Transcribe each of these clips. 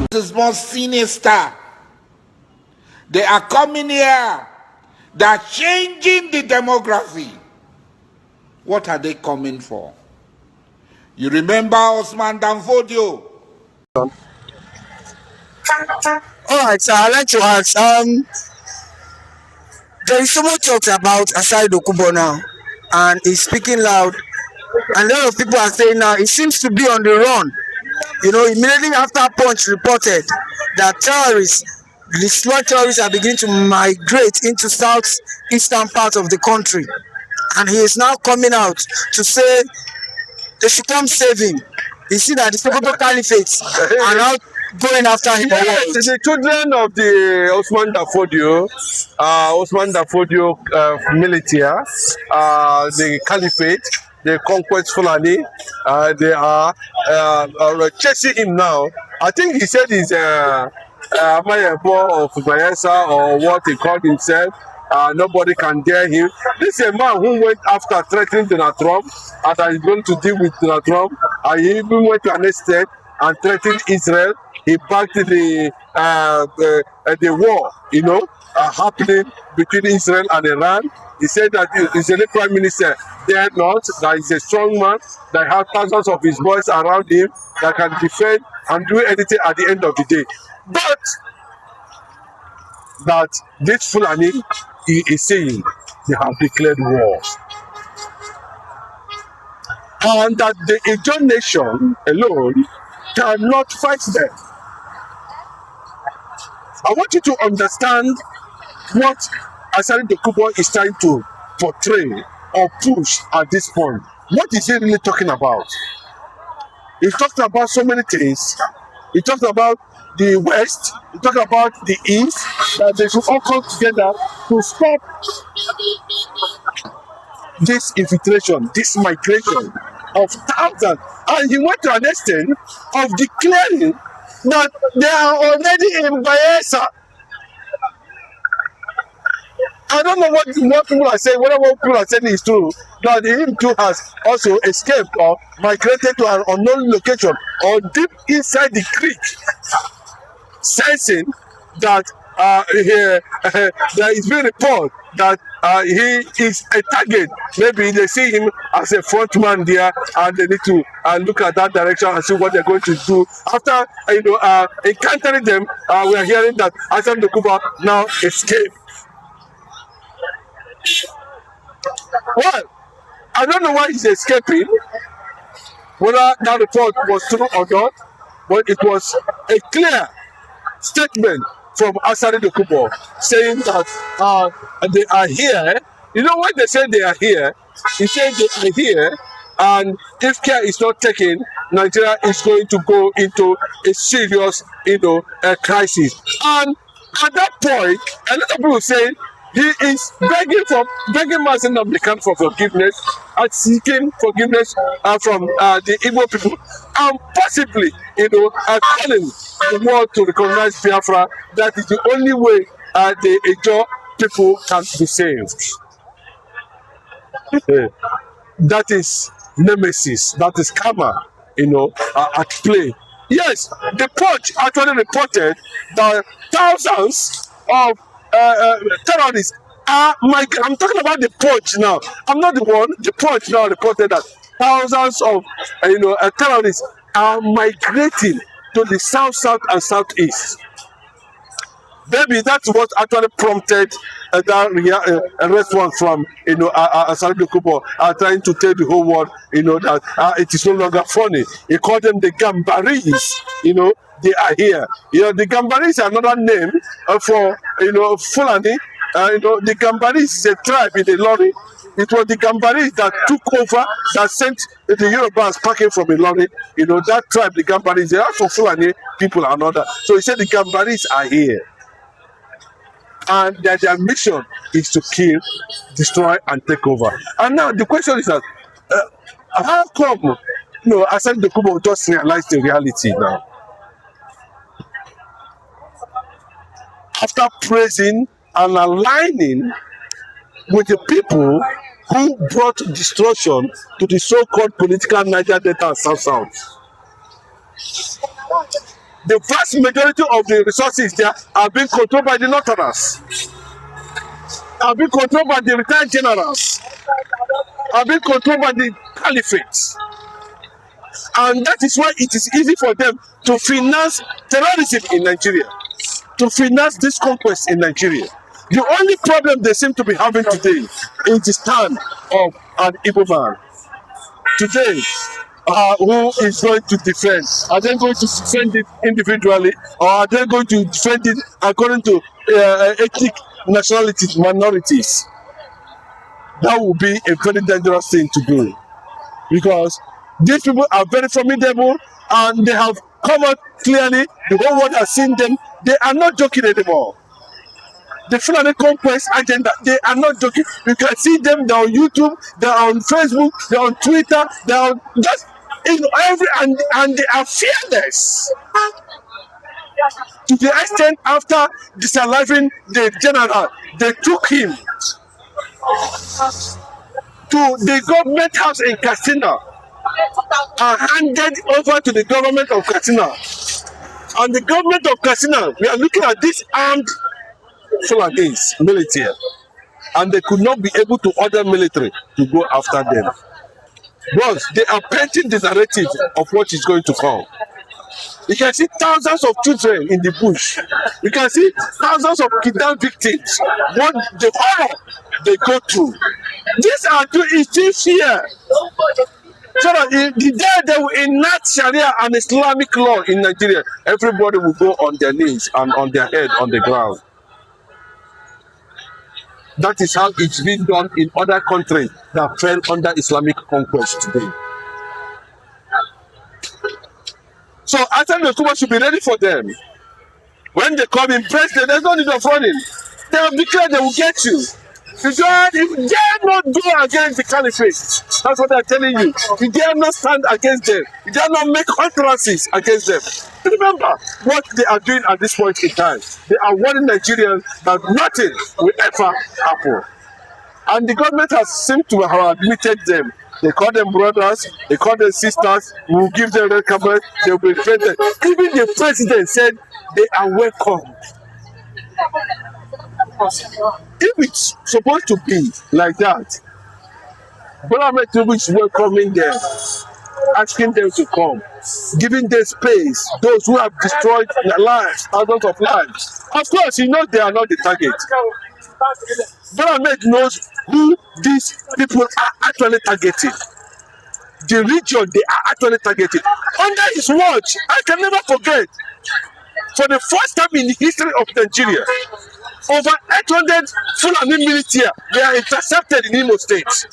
This is more sinister. They are coming here. They are changing the demography. What are they coming for? You remember Osman Danfodio? All right, so I'd like to ask, there is so much talk about Asari Dokubo now, and he's speaking loud, and a lot of people are saying now he seems to be on the run. You know, immediately after Punch reported that destroyed terrorists are beginning to migrate into southeastern part of the country, and he is now coming out to say they should come save him. You see that the Dokubo Caliphate are now going after him. Yes, the children of the Osman Danfodio military, the Caliphate, the conquest Fulani, they are chasing him now. I think he said he's Mayabo of Bayelsa or what he called himself. Nobody can dare him. This is a man who went after threatening Donald Trump, and he's going to deal with Donald Trump. He even went to an extent and threatened Israel. He backed the war, you know, happening between Israel and Iran. He said that the Israeli Prime Minister dare not, that he's a strong man, that has thousands of his boys around him that can defend and do anything at the end of the day. But that this Fulani is saying they have declared war. And that the Igbo nation alone cannot fight them. I want you to understand what Asari Dokubo is trying to portray or push at this point. What is he really talking about? He talked about so many things. He talked about the West, he talked about the East, that they should all come together to stop this infiltration, this migration of thousands. And he went to an extent of declaring that they are already in Bayelsa. I don't know what people are saying, whether what people are saying is true, that him too has also escaped or migrated to an unknown location or deep inside the creek, sensing that there is being report that he is a target. Maybe they see him as a front man there, and they need to look at that direction and see what they're going to do. After encountering them, we are hearing that Asari Dokubo now escaped. Well, I don't know why he's escaping, whether that report was true or not, but it was a clear statement from Asari Dokubo saying that they are here. You know, when they say they are here, he said they are here, and if care is not taken, Nigeria is going to go into a serious, crisis. And at that point, a lot of people say he is begging Mazi Nnamdi Kanu for forgiveness and seeking forgiveness from the Igbo people, and possibly, calling the world to recognize Biafra. That is the only way the Igbo people can be saved. That is nemesis, that is karma, at play. Yes, the Punch actually reported that thousands of terrorists are migrating. I'm talking about the Punch now. I'm not the one. The Punch now reported that thousands of terrorists are migrating to the south and southeast. Maybe that's what actually prompted that response from Asari Dokubo, trying to tell the whole world that it is no longer funny. He called them the Gambaris. They are here. The Gambaris are another name for Fulani. The Gambaris is a tribe in the lorry. It was the Gambaris that took over, that sent the Yorubas packing from a lorry. That tribe, the Gambaris, they are for Fulani people and other. So he said the Gambaris are here. And their mission is to kill, destroy, and take over. And now the question is that How come, Asari Dokubo just realized the reality now? After praising and aligning with the people who brought destruction to the so-called political Niger Delta and South. The vast majority of the resources there are being controlled by the Northerners, are being controlled by the retired generals, are being controlled by the caliphates. And that is why it is easy for them to finance terrorism in Nigeria, to finance this conquest in Nigeria. The only problem they seem to be having today is the stand of an Igbo man. Today, who is going to defend? Are they going to defend it individually, or are they going to defend it according to ethnic nationalities, minorities? That would be a very dangerous thing to do, because these people are very formidable and they have come out clearly. The whole world has seen them. They are not joking anymore. The Fulani conquest agenda, they are not joking. You can see them, they're on YouTube, they're on Facebook, they're on Twitter, they're on just and they are fearless. To the extent, after disaliving the general, they took him to the government house in Katsina and handed over to the government of Katsina. And the government of Katsina, we are looking at this armed Fulani military, and they could not be able to order military to go after them. But they are painting the narrative of what is going to come. You can see thousands of children in the bush. You can see thousands of kidnapped victims. What the horror they go through. These are still fear. So that the day they will enact Sharia and Islamic law in Nigeria, everybody will go on their knees and on their head on the ground. That is how it's been done in other countries that fell under Islamic conquest today. So Asari Dokubo should be ready for them. When they come in president, there's no need of running. They have declared they will get you. You dare not go against the caliphate. That's what they're telling you. You dare not stand against them. You dare not make utterances against them. Remember what they are doing at this point in time. They are warning Nigerians that nothing will ever happen. And the government has seemed to have admitted them. They call them brothers, they call them sisters, we will give them red carpet, they will be defended. Even the president said they are welcome. If it's supposed to be like that, Bola Ahmed Tinubu is welcoming them, asking them to come, giving them space, those who have destroyed their lives, thousands of lives. Of course, he knows they are not the target. Bola Ahmed knows who these people are actually targeting. The region they are actually targeting. Under his watch, I can never forget, for the first time in the history of Nigeria, over 800 Fulani military they are intercepted in Imo State.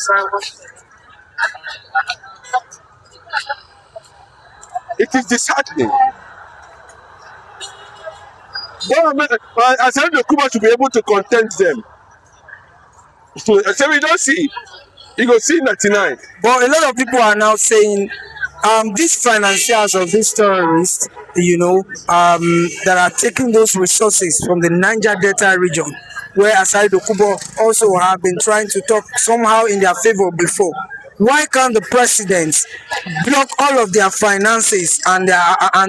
It is disheartening. Asari Dokubo should be able to content them. So we don't see. You go see 99. But a lot of people are now saying these financiers of these terrorists, that are taking those resources from the Niger Delta region, where Asari Dokubo also have been trying to talk somehow in their favor before. Why can't the president block all of their finances and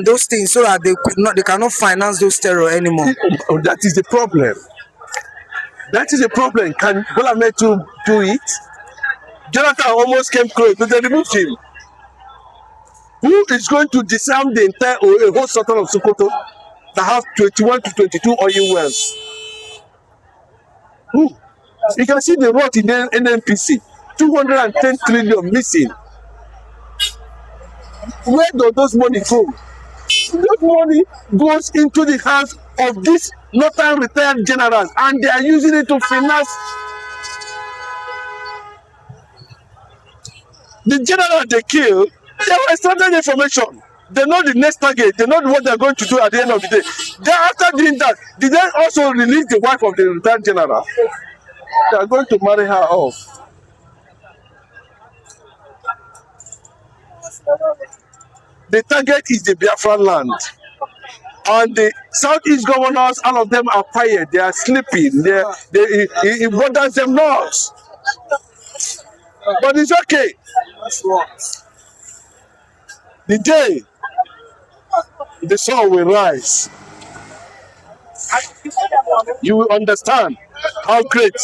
those things so that they cannot finance those terror anymore? That is the problem. That is the problem. Can Bola Ahmed do it? Jonathan almost came close, but they removed him. Who is going to disarm the entire whole Sultan of Sokoto that have 21 to 22 oil wells? Who? You can see the rot in the NNPC. 210 trillion missing. Where does those money go? That money goes into the hands of these northern retired generals, and they are using it to finance the general they kill. They have extracted information. They know the next target. They know what they are going to do at the end of the day. Then after doing that, did they also release the wife of the retired general? They are going to marry her off. The target is the Biafra land. And the southeast governors, all of them are quiet. They are sleeping. It bothers them not. But it's okay. The day the sun will rise, you will understand how great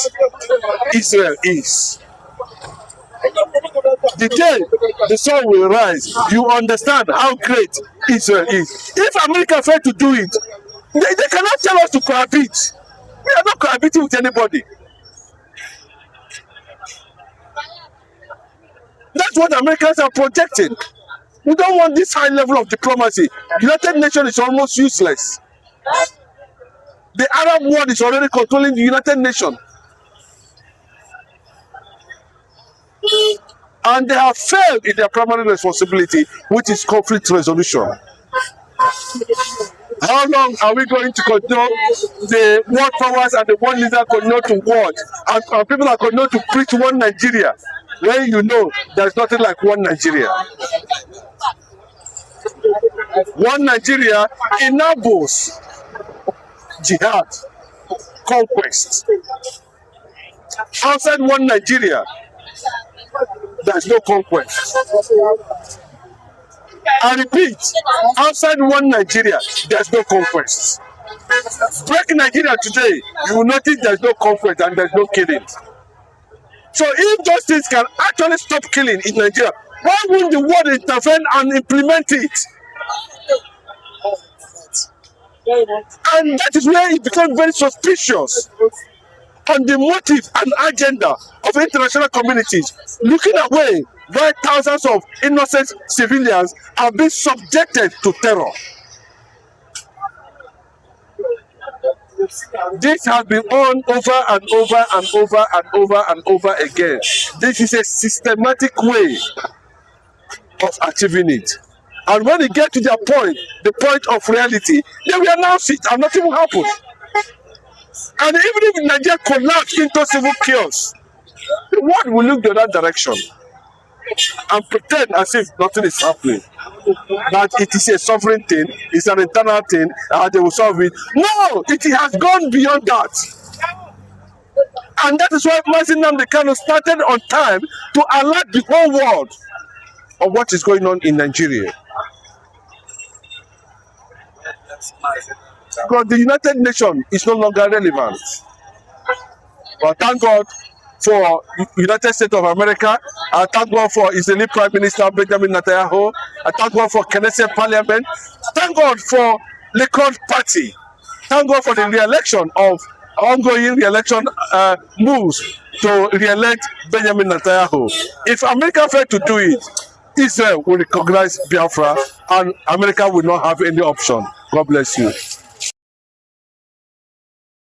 Israel is. The day the sun will rise, you understand how great Israel is. If America failed to do it, they cannot tell us to cohabit. We are not cohabiting with anybody. That's what Americans are projecting. We don't want this high level of diplomacy. United Nations is almost useless. The Arab world is already controlling the United Nations. And they have failed in their primary responsibility, which is conflict resolution. How long are we going to continue the world powers and the world leaders continue to watch and people are continue to preach one Nigeria when you know there's nothing like one Nigeria? One Nigeria enables jihad, conquest. Outside one Nigeria, there's no conquest. I repeat, outside one Nigeria, there's no conquest. Break Nigeria today, you will notice there's no conquest and there's no killing. So if those things can actually stop killing in Nigeria, why wouldn't the world intervene and implement it? And that is where it becomes very suspicious on the motive and agenda of international communities, looking away where thousands of innocent civilians are being subjected to terror. This has been on over and over and over and over and over again. This is a systematic way of achieving it. And when they get to their point, the point of reality, they will announce it and nothing will happen. And even if Nigeria collapses into civil chaos, the world will look the other direction and pretend as if nothing is happening. That it is a sovereign thing, it's an internal thing, and they will solve it. No, it has gone beyond that. And that is why Mazi Nnamdi Kanu started on time to alert the whole world of what is going on in Nigeria. Because the United Nations is no longer relevant. But thank God for United States of America. I thank God for Israeli Prime Minister Benjamin Netanyahu. I thank God for Knesset Parliament. Thank God for Likud Party. Thank God for the re-election of ongoing re-election moves to re-elect Benjamin Netanyahu. If America failed to do it, Israel will recognize Biafra and America will not have any option. God bless you.